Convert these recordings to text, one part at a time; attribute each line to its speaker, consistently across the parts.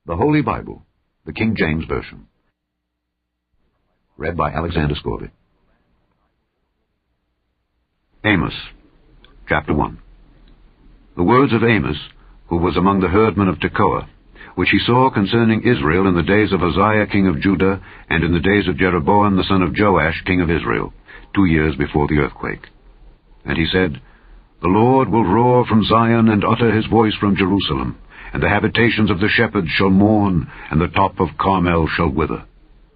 Speaker 1: The Holy Bible, the King James Version. Read by Alexander Scorby. Amos, chapter 1. The words of Amos, who was among the herdmen of Tekoa, which he saw concerning Israel in the days of Uzziah king of Judah, and in the days of Jeroboam the son of Joash king of Israel, 2 years before the earthquake. And he said, The Lord will roar from Zion, and utter his voice from Jerusalem, and the habitations of the shepherds shall mourn, and the top of Carmel shall wither.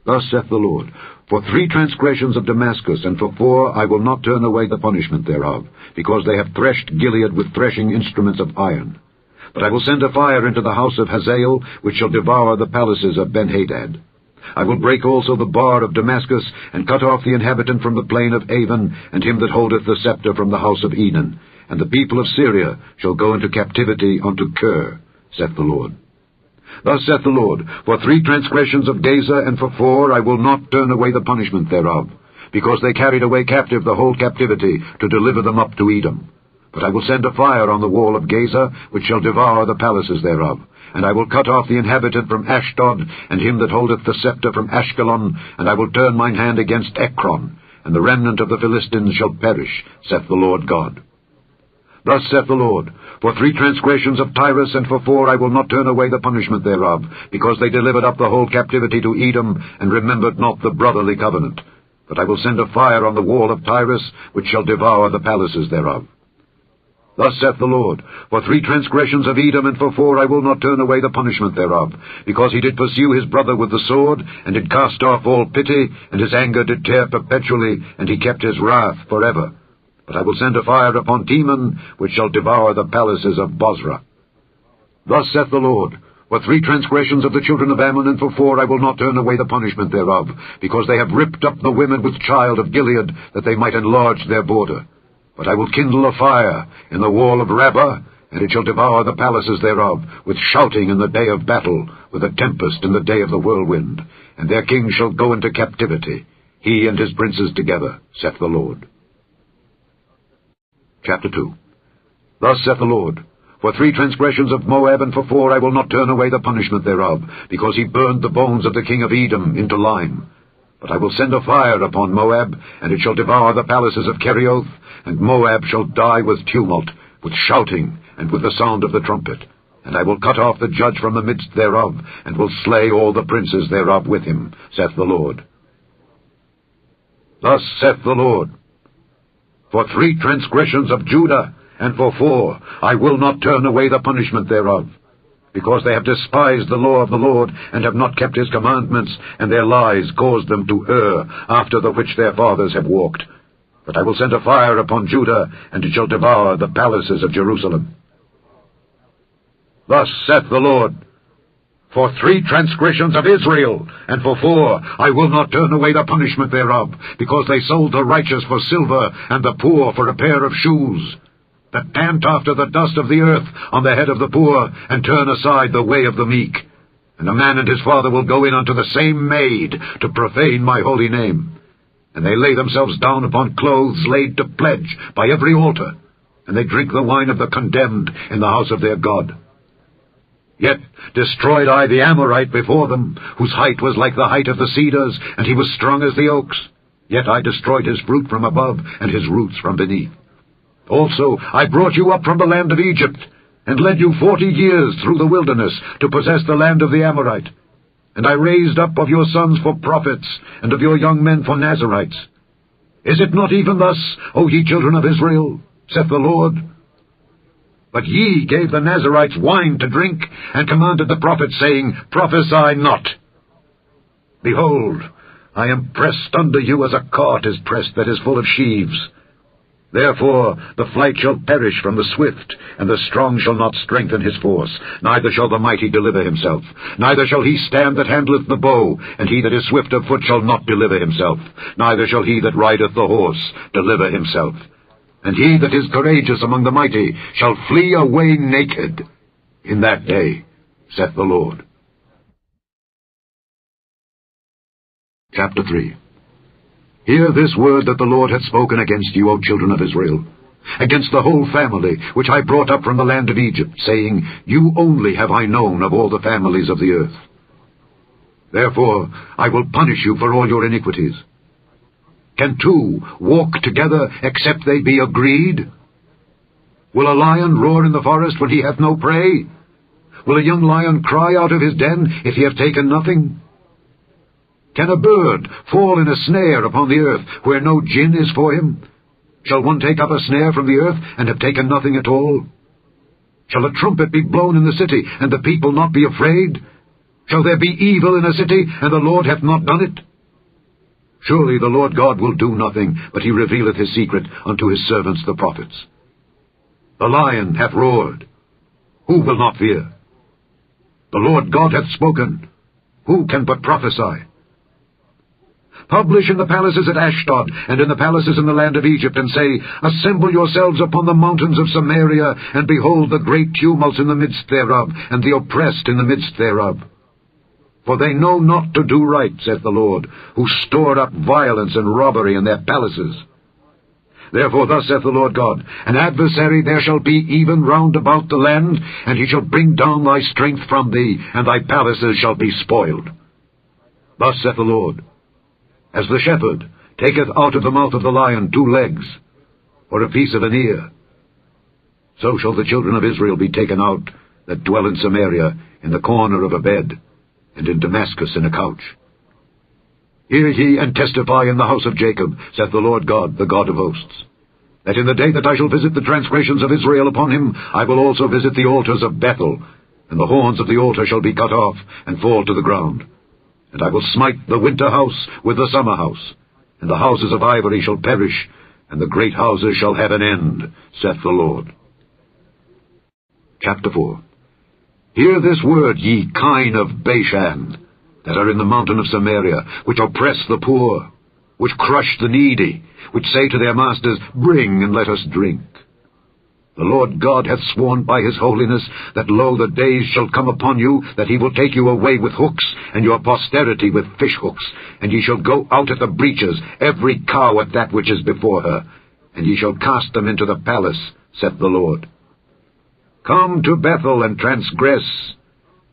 Speaker 1: Thus saith the Lord, For 3 transgressions of Damascus, and for 4 I will not turn away the punishment thereof, because they have threshed Gilead with threshing instruments of iron. But I will send a fire into the house of Hazael, which shall devour the palaces of Benhadad. I will break also the bar of Damascus, and cut off the inhabitant from the plain of Avon, and him that holdeth the scepter from the house of Eden. And the people of Syria shall go into captivity unto Kir, saith the Lord. Thus saith the Lord, For 3 transgressions of Gaza, and for 4 I will not turn away the punishment thereof, because they carried away captive the whole captivity, to deliver them up to Edom. But I will send a fire on the wall of Gaza, which shall devour the palaces thereof. And I will cut off the inhabitant from Ashdod, and him that holdeth the scepter from Ashkelon, and I will turn mine hand against Ekron, and the remnant of the Philistines shall perish, saith the Lord God. Thus saith the Lord, For 3 transgressions of Tyrus, and for 4 I will not turn away the punishment thereof, because they delivered up the whole captivity to Edom, and remembered not the brotherly covenant. But I will send a fire on the wall of Tyrus, which shall devour the palaces thereof. Thus saith the Lord, For 3 transgressions of Edom, and for 4 I will not turn away the punishment thereof, because he did pursue his brother with the sword, and did cast off all pity, and his anger did tear perpetually, and he kept his wrath forever. But I will send a fire upon Teman, which shall devour the palaces of Bozrah. Thus saith the Lord, For 3 transgressions of the children of Ammon, and for 4 I will not turn away the punishment thereof, because they have ripped up the women with child of Gilead, that they might enlarge their border. But I will kindle a fire in the wall of Rabbah, and it shall devour the palaces thereof, with shouting in the day of battle, with a tempest in the day of the whirlwind. And their king shall go into captivity, he and his princes together, saith the Lord. Chapter 2. Thus saith the Lord, For 3 transgressions of Moab, and for 4 I will not turn away the punishment thereof, because he burned the bones of the king of Edom into lime. But I will send a fire upon Moab, and it shall devour the palaces of Kerioth, and Moab shall die with tumult, with shouting, and with the sound of the trumpet. And I will cut off the judge from the midst thereof, and will slay all the princes thereof with him, saith the Lord. Thus saith the Lord, For 3 transgressions of Judah, and for 4 I will not turn away the punishment thereof, because they have despised the law of the Lord, and have not kept his commandments, and their lies caused them to err, after the which their fathers have walked. But I will send a fire upon Judah, and it shall devour the palaces of Jerusalem. Thus saith the Lord, For 3 transgressions of Israel, and for 4 I will not turn away the punishment thereof, because they sold the righteous for silver, and the poor for a pair of shoes, that pant after the dust of the earth on the head of the poor, and turn aside the way of the meek. And a man and his father will go in unto the same maid, to profane my holy name. And they lay themselves down upon clothes laid to pledge by every altar, and they drink the wine of the condemned in the house of their God. Yet destroyed I the Amorite before them, whose height was like the height of the cedars, and he was strong as the oaks. Yet I destroyed his fruit from above, and his roots from beneath. Also I brought you up from the land of Egypt, and led you 40 years through the wilderness, to possess the land of the Amorite. And I raised up of your sons for prophets, and of your young men for Nazirites. Is it not even thus, O ye children of Israel, saith the Lord? But ye gave the Nazirites wine to drink, and commanded the prophets, saying, Prophesy not. Behold, I am pressed under you as a cart is pressed that is full of sheaves. Therefore the flight shall perish from the swift, and the strong shall not strengthen his force, neither shall the mighty deliver himself. Neither shall he stand that handleth the bow, and he that is swift of foot shall not deliver himself. Neither shall he that rideth the horse deliver himself. And he that is courageous among the mighty shall flee away naked in that day, saith the Lord. Chapter 3. Hear this word that the Lord hath spoken against you, O children of Israel. against the whole family which I brought up from the land of Egypt, saying, You only have I known of all the families of the earth. Therefore I will punish you for all your iniquities. Can two walk together except they be agreed? Will a lion roar in the forest when he hath no prey? Will a young lion cry out of his den if he have taken nothing? Can a bird fall in a snare upon the earth where no gin is for him? Shall one take up a snare from the earth and have taken nothing at all? Shall a trumpet be blown in the city, and the people not be afraid? Shall there be evil in a city, and the Lord hath not done it? Surely the Lord God will do nothing, but he revealeth his secret unto his servants the prophets. The lion hath roared. Who will not fear? The Lord God hath spoken. Who can but prophesy? Publish in the palaces at Ashdod, and in the palaces in the land of Egypt, and say, Assemble yourselves upon the mountains of Samaria, and behold the great tumults in the midst thereof, and the oppressed in the midst thereof. For they know not to do right, saith the Lord, who store up violence and robbery in their palaces. Therefore thus saith the Lord God, An adversary there shall be even round about the land, and he shall bring down thy strength from thee, and thy palaces shall be spoiled. Thus saith the Lord, As the shepherd taketh out of the mouth of the lion 2 legs, or a piece of an ear, so shall the children of Israel be taken out that dwell in Samaria, in the corner of a bed, and in Damascus in a couch. Hear ye and testify in the house of Jacob, saith the Lord God, the God of hosts, that in the day that I shall visit the transgressions of Israel upon him, I will also visit the altars of Bethel, and the horns of the altar shall be cut off, and fall to the ground. And I will smite the winter house with the summer house, and the houses of ivory shall perish, and the great houses shall have an end, saith the Lord. Chapter 4. Hear this word, ye kine of Bashan, that are in the mountain of Samaria, which oppress the poor, which crush the needy, which say to their masters, Bring, and let us drink. The Lord God hath sworn by his holiness, that lo, the days shall come upon you, that he will take you away with hooks, and your posterity with fish hooks, and ye shall go out at the breaches, every cow at that which is before her, and ye shall cast them into the palace, saith the Lord. Come to Bethel and transgress.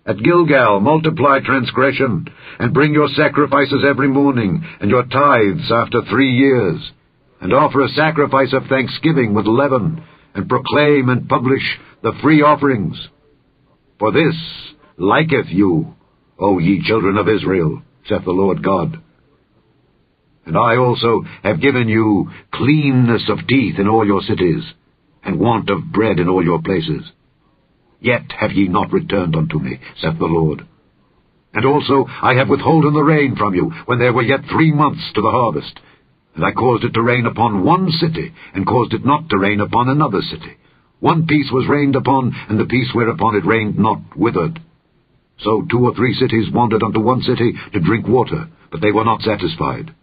Speaker 1: At Gilgal multiply transgression, and bring your sacrifices every morning, and your tithes after 3 years, and offer a sacrifice of thanksgiving with leaven, and proclaim and publish the free offerings. For this liketh you, O ye children of Israel, saith the Lord God. And I also have given you cleanness of teeth in all your cities, and want of bread in all your places. Yet have ye not returned unto me, saith the Lord. And also I have withholden the rain from you, when there were yet 3 months to the harvest. And I caused it to rain upon one city, and caused it not to rain upon another city. One piece was rained upon, and the piece whereupon it rained not withered. So 2 or 3 cities wandered unto one city to drink water, but they were not satisfied.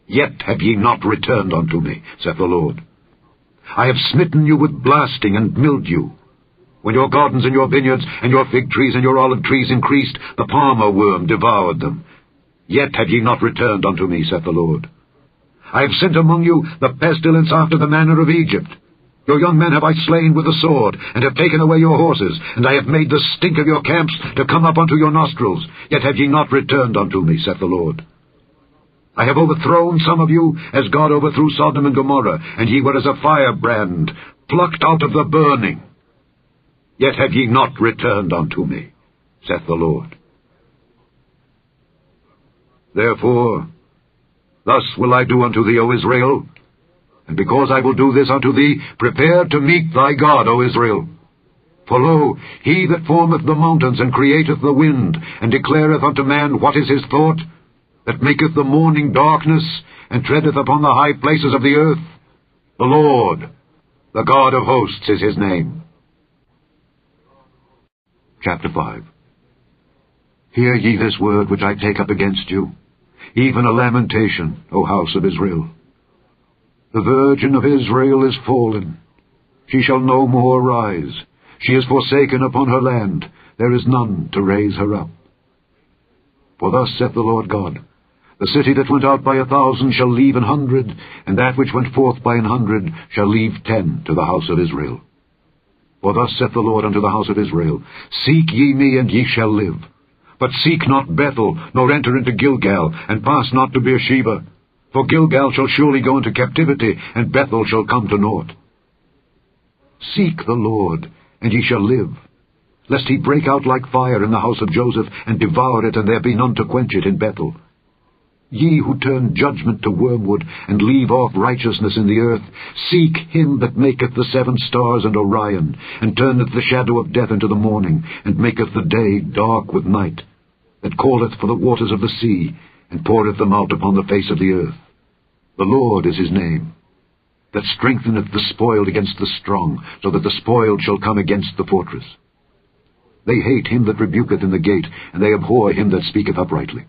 Speaker 1: Yet have ye not returned unto me, saith the Lord. I have smitten you with blasting and mildew. When your gardens and your vineyards and your fig trees and your olive trees increased, the palmer worm devoured them. Yet have ye not returned unto me, saith the Lord. I have sent among you the pestilence after the manner of Egypt. Your young men have I slain with the sword, and have taken away your horses, and I have made the stink of your camps to come up unto your nostrils. Yet have ye not returned unto me, saith the Lord. I have overthrown some of you, as God overthrew Sodom and Gomorrah, and ye were as a firebrand, plucked out of the burning. Yet have ye not returned unto me, saith the Lord. Therefore, thus will I do unto thee, O Israel, and because I will do this unto thee, prepare to meet thy God, O Israel. For lo, he that formeth the mountains, and createth the wind, and declareth unto man what is his thought, that maketh the morning darkness, and treadeth upon the high places of the earth, the Lord, the God of hosts, is his name. Chapter 5. Hear ye this word which I take up against you, even a lamentation, O house of Israel. The virgin of Israel is fallen. She shall no more rise. She is forsaken upon her land. There is none to raise her up. For thus saith the Lord God, The city that went out by 1,000 shall leave 100, and that which went forth by 100 shall leave 10 to the house of Israel. For thus saith the Lord unto the house of Israel, Seek ye me, and ye shall live. But seek not Bethel, nor enter into Gilgal, and pass not to Beersheba. For Gilgal shall surely go into captivity, and Bethel shall come to naught. Seek the Lord, and ye shall live, lest he break out like fire in the house of Joseph, and devour it, and there be none to quench it in Bethel. Ye who turn judgment to wormwood, and leave off righteousness in the earth, seek him that maketh the 7 stars and Orion, and turneth the shadow of death into the morning, and maketh the day dark with night, that calleth for the waters of the sea, and poureth them out upon the face of the earth. The Lord is his name, that strengtheneth the spoiled against the strong, so that the spoiled shall come against the fortress. They hate him that rebuketh in the gate, and they abhor him that speaketh uprightly.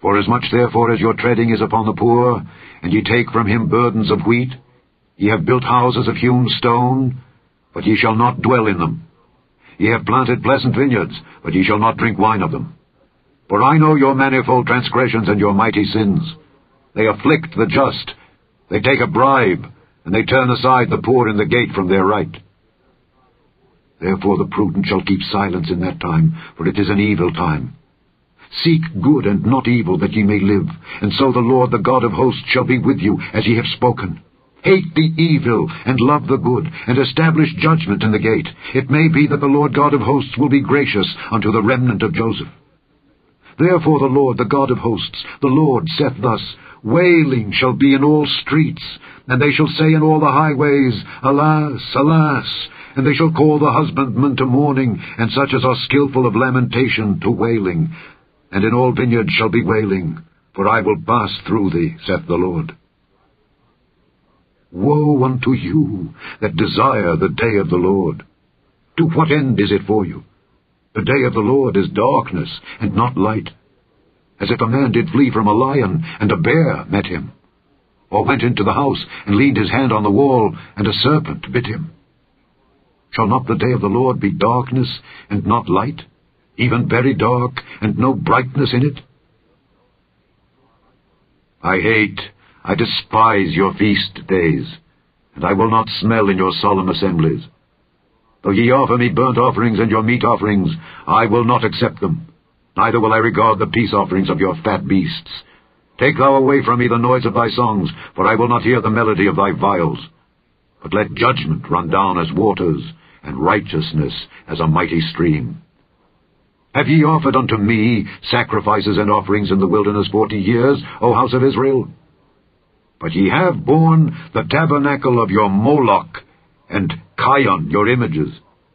Speaker 1: Forasmuch therefore as your treading is upon the poor, and ye take from him burdens of wheat, ye have built houses of hewn stone, but ye shall not dwell in them. Ye have planted pleasant vineyards, but ye shall not drink wine of them. For I know your manifold transgressions and your mighty sins. They afflict the just, they take a bribe, and they turn aside the poor in the gate from their right. Therefore the prudent shall keep silence in that time, for it is an evil time. Seek good and not evil, that ye may live, and so the Lord the God of hosts shall be with you, as ye have spoken. Hate the evil, and love the good, and establish judgment in the gate. It may be that the Lord God of hosts will be gracious unto the remnant of Joseph. Therefore the Lord, the God of hosts, the Lord saith thus, Wailing shall be in all streets, and they shall say in all the highways, Alas, alas! And they shall call the husbandmen to mourning, and such as are skillful of lamentation to wailing. And in all vineyards shall be wailing, for I will pass through thee, saith the Lord. Woe unto you that desire the day of the Lord! To what end is it for you? The day of the Lord is darkness, and not light. As if a man did flee from a lion, and a bear met him, or went into the house, and leaned his hand on the wall, and a serpent bit him. Shall not the day of the Lord be darkness, and not light, even very dark, and no brightness in it? I despise your feast days, and I will not smell in your solemn assemblies. Though ye offer me burnt offerings and your meat offerings, I will not accept them, neither will I regard the peace offerings of your fat beasts. Take thou away from me the noise of thy songs, for I will not hear the melody of thy viols. But let judgment run down as waters, and righteousness as a mighty stream. Have ye offered unto me sacrifices and offerings in the wilderness 40 years, O house of Israel? But ye have borne the tabernacle of your Moloch, and Chion your images,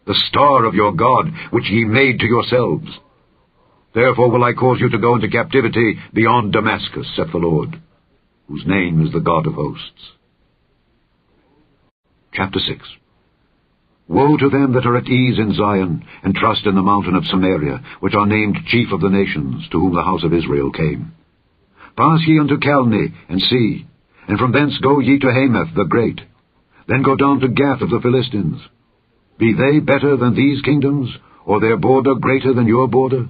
Speaker 1: the star of your God, which ye made to yourselves. Therefore will I cause you to go into captivity beyond Damascus, saith the Lord, whose name is the God of hosts. Chapter 6. Woe to them that are at ease in Zion, and trust in the mountain of Samaria, which are named chief of the nations, to whom the house of Israel came. Pass ye unto Calne, and see, and from thence go ye to Hamath the great. Then go down to Gath of the Philistines. Be they better than these kingdoms, or their border greater than your border?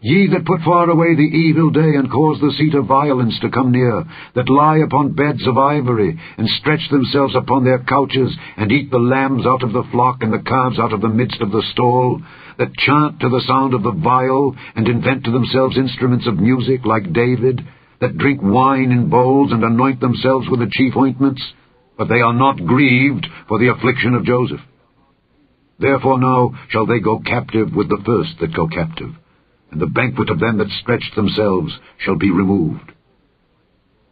Speaker 1: Ye that put far away the evil day, and cause the seat of violence to come near, that lie upon beds of ivory, and stretch themselves upon their couches, and eat the lambs out of the flock, and the calves out of the midst of the stall, that chant to the sound of the viol, and invent to themselves instruments of music like David, that drink wine in bowls, and anoint themselves with the chief ointments, but they are not grieved for the affliction of Joseph. Therefore now shall they go captive with the first that go captive, and the banquet of them that stretched themselves shall be removed.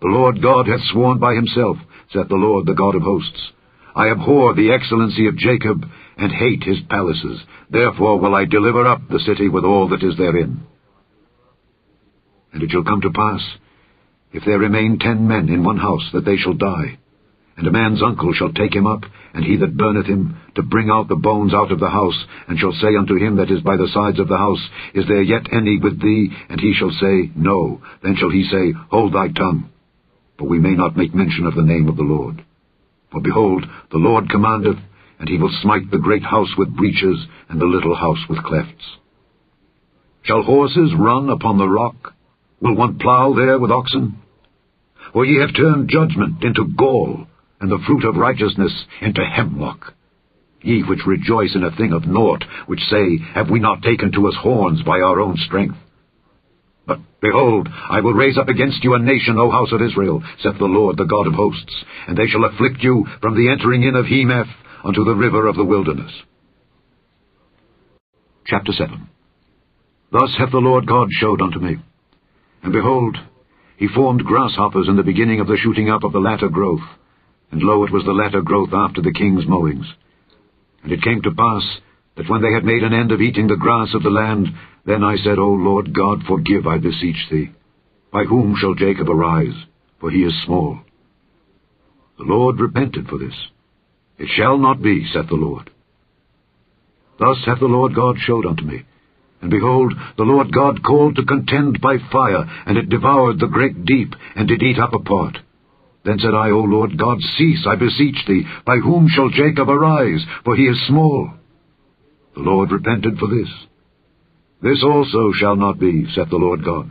Speaker 1: The Lord God hath sworn by himself, saith the Lord the God of hosts, I abhor the excellency of Jacob, and hate his palaces. Therefore will I deliver up the city with all that is therein. And it shall come to pass, if there remain 10 men in one house, that they shall die. And a man's uncle shall take him up, and he that burneth him, to bring out the bones out of the house, and shall say unto him that is by the sides of the house, Is there yet any with thee? And he shall say, No. Then shall he say, Hold thy tongue, for we may not make mention of the name of the Lord. For behold, the Lord commandeth, and he will smite the great house with breaches, and the little house with clefts. Shall horses run upon the rock?
Speaker 2: Will one plough there with oxen? For ye have turned judgment into gall, and the fruit of righteousness into hemlock. Ye which rejoice in a thing of naught, which say, Have we not taken to us horns by our own strength? But, behold, I will raise up against you a nation, O house of Israel, saith the Lord, the God of hosts, and they shall afflict you from the entering in of Hemeth unto the river of the wilderness. Chapter 7. Thus hath the Lord God showed unto me. And behold, he formed grasshoppers in the beginning of the shooting up of the latter growth, and lo, it was the latter growth after the king's mowings. And it came to pass, that when they had made an end of eating the grass of the land, then I said, O Lord God, forgive, I beseech thee. By whom shall Jacob arise? For he is small. The Lord repented for this. It shall not be, saith the Lord. Thus hath the Lord God showed unto me. And behold, the Lord God called to contend by fire, and it devoured the great deep, and did eat up a part. Then said I, O Lord God, cease, I beseech thee. By whom shall Jacob arise? For he is small. The Lord repented for this. This also shall not be, saith the Lord God.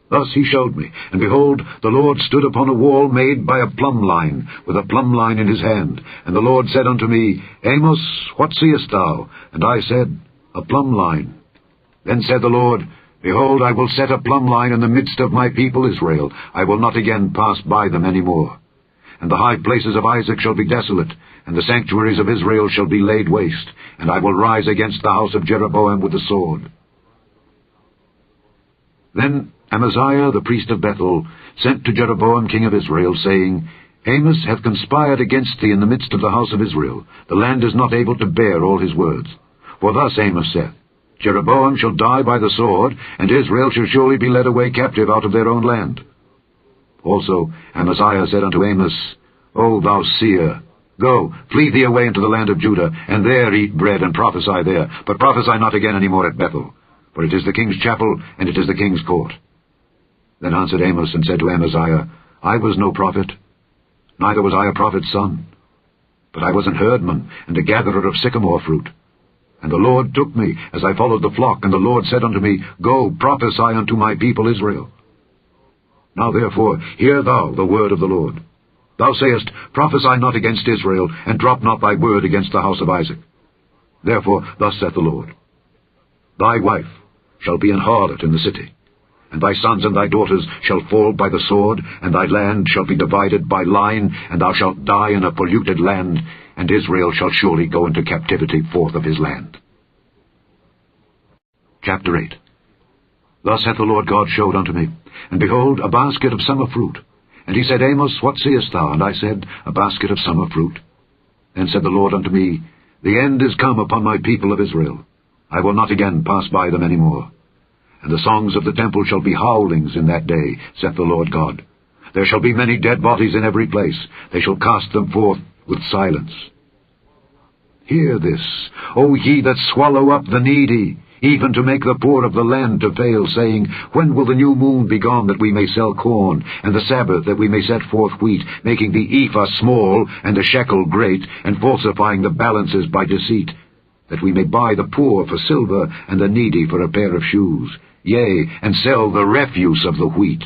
Speaker 2: Thus he showed me, and behold, the Lord stood upon a wall made by a plumb line, with a plumb line in his hand. And the Lord said unto me, Amos, what seest thou? And I said, A plumb line. Then said the Lord, Behold, I will set a plumb line in the midst of my people Israel. I will not again pass by them any more. And the high places of Isaac shall be desolate, and the sanctuaries of Israel shall be laid waste, and I will rise against the house of Jeroboam with the sword. Then Amaziah the priest of Bethel sent to Jeroboam king of Israel, saying, Amos hath conspired against thee in the midst of the house of Israel. The land is not able to bear all his words. For thus Amos saith, Jeroboam shall die by the sword, and Israel shall surely be led away captive out of their own land. Also Amaziah said unto Amos, O thou seer, go, flee thee away into the land of Judah, and there eat bread and prophesy there, but prophesy not again any more at Bethel, for it is the king's chapel, and it is the king's court. Then answered Amos and said to Amaziah, I was no prophet, neither was I a prophet's son, but I was an herdman, and a gatherer of sycamore fruit. And the Lord took me, as I followed the flock, and the Lord said unto me, Go, prophesy unto my people Israel. Now therefore, hear thou the word of the Lord. Thou sayest, Prophesy not against Israel, and drop not thy word against the house of Isaac. Therefore thus saith the Lord, Thy wife shall be an harlot in the city, and thy sons and thy daughters shall fall by the sword, and thy land shall be divided by line, and thou shalt die in a polluted land, and Israel shall surely go into captivity forth of his land. Chapter 8. Thus hath the Lord God showed unto me, and behold, a basket of summer fruit. And he said, Amos, what seest thou? And I said, A basket of summer fruit. Then said the Lord unto me, The end is come upon my people of Israel. I will not again pass by them any more. And the songs of the temple shall be howlings in that day, saith the Lord God. There shall be many dead bodies in every place. They shall cast them forth with silence. Hear this, O ye that swallow up the needy, even to make the poor of the land to fail, saying, When will the new moon be gone, that we may sell corn, and the Sabbath, that we may set forth wheat, making the ephah small, and the shekel great, and falsifying the balances by deceit, that we may buy the poor for silver, and the needy for a pair of shoes, yea, and sell the refuse of the wheat?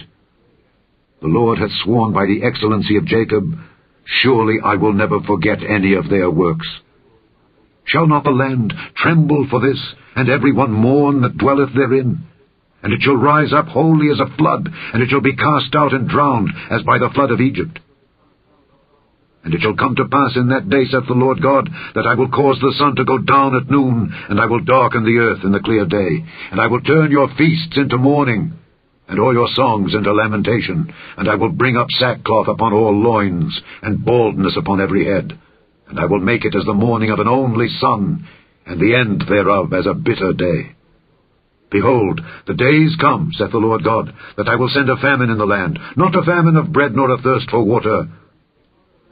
Speaker 2: The Lord hath sworn by the excellency of Jacob, Surely I will never forget any of their works. Shall not the land tremble for this, and every one mourn that dwelleth therein? And it shall rise up wholly as a flood, and it shall be cast out and drowned, as by the flood of Egypt. And it shall come to pass in that day, saith the Lord God, that I will cause the sun to go down at noon, and I will darken the earth in the clear day, and I will turn your feasts into mourning, and all your songs into lamentation, and I will bring up sackcloth upon all loins, and baldness upon every head. And I will make it as the mourning of an only son, and the end thereof as a bitter day. Behold, the days come, saith the Lord God, that I will send a famine in the land, not a famine of bread nor a thirst for water,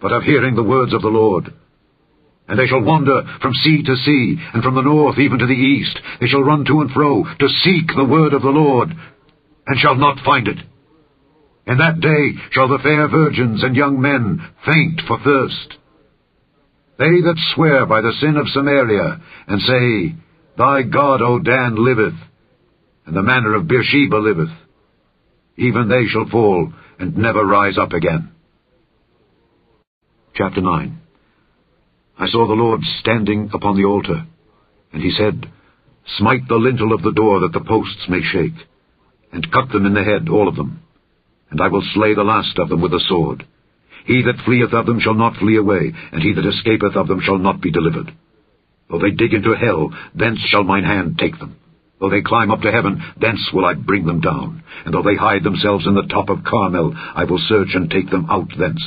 Speaker 2: but of hearing the words of the Lord. And they shall wander from sea to sea, and from the north even to the east. They shall run to and fro to seek the word of the Lord, and shall not find it. In that day shall the fair virgins and young men faint for thirst. They that swear by the sin of Samaria, and say, Thy God, O Dan, liveth, and the manner of Beersheba liveth, even they shall fall, and never rise up again. Chapter 9. I saw the Lord standing upon the altar, and he said, Smite the lintel of the door, that the posts may shake, and cut them in the head, all of them. And I will slay the last of them with the sword. He that fleeth of them shall not flee away, and he that escapeth of them shall not be delivered. Though they dig into hell, thence shall mine hand take them. Though they climb up to heaven, thence will I bring them down. And though they hide themselves in the top of Carmel, I will search and take them out thence.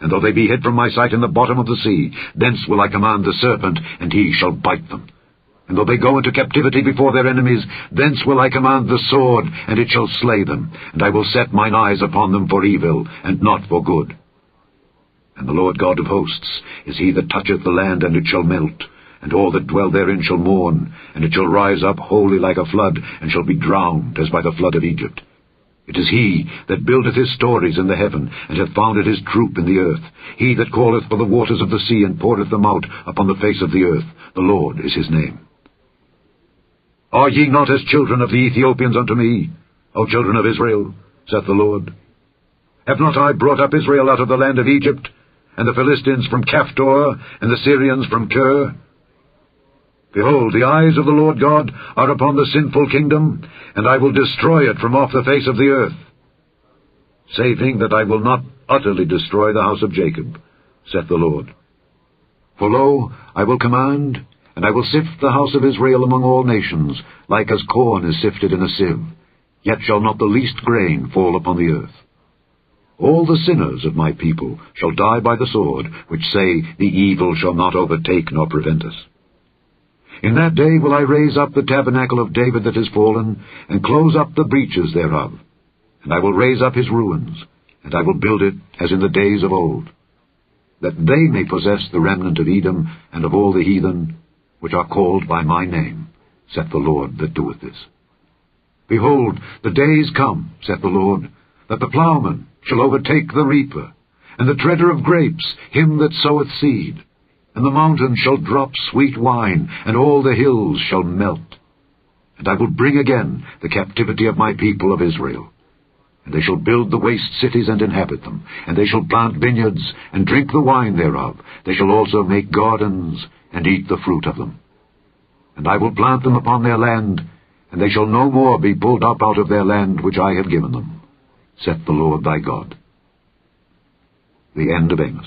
Speaker 2: And though they be hid from my sight in the bottom of the sea, thence will I command the serpent, and he shall bite them. And though they go into captivity before their enemies, thence will I command the sword, and it shall slay them. And I will set mine eyes upon them for evil, and not for good. And the Lord God of hosts is he that toucheth the land, and it shall melt, and all that dwell therein shall mourn, and it shall rise up wholly like a flood, and shall be drowned as by the flood of Egypt. It is he that buildeth his stories in the heaven, and hath founded his troop in the earth. He that calleth for the waters of the sea, and poureth them out upon the face of the earth. The Lord is his name. Are ye not as children of the Ethiopians unto me, O children of Israel, saith the Lord? Have not I brought up Israel out of the land of Egypt, and the Philistines from Caphtor, and the Syrians from Kir? Behold, the eyes of the Lord God are upon the sinful kingdom, and I will destroy it from off the face of the earth, saving that I will not utterly destroy the house of Jacob, saith the Lord. For lo, I will command, and I will sift the house of Israel among all nations, like as corn is sifted in a sieve, yet shall not the least grain fall upon the earth. All the sinners of my people shall die by the sword, which say, The evil shall not overtake nor prevent us. In that day will I raise up the tabernacle of David that is fallen, and close up the breaches thereof. And I will raise up his ruins, and I will build it as in the days of old, that they may possess the remnant of Edom and of all the heathen, which are called by my name, saith the Lord that doeth this. Behold, the days come, saith the Lord, that the plowman shall overtake the reaper, and the treader of grapes him that soweth seed. And the mountains shall drop sweet wine, and all the hills shall melt. And I will bring again the captivity of my people of Israel. And they shall build the waste cities and inhabit them, and they shall plant vineyards, and drink the wine thereof. They shall also make gardens, and eat the fruit of them. And I will plant them upon their land, and they shall no more be pulled up out of their land which I have given them, saith the Lord thy God. The end of Amos.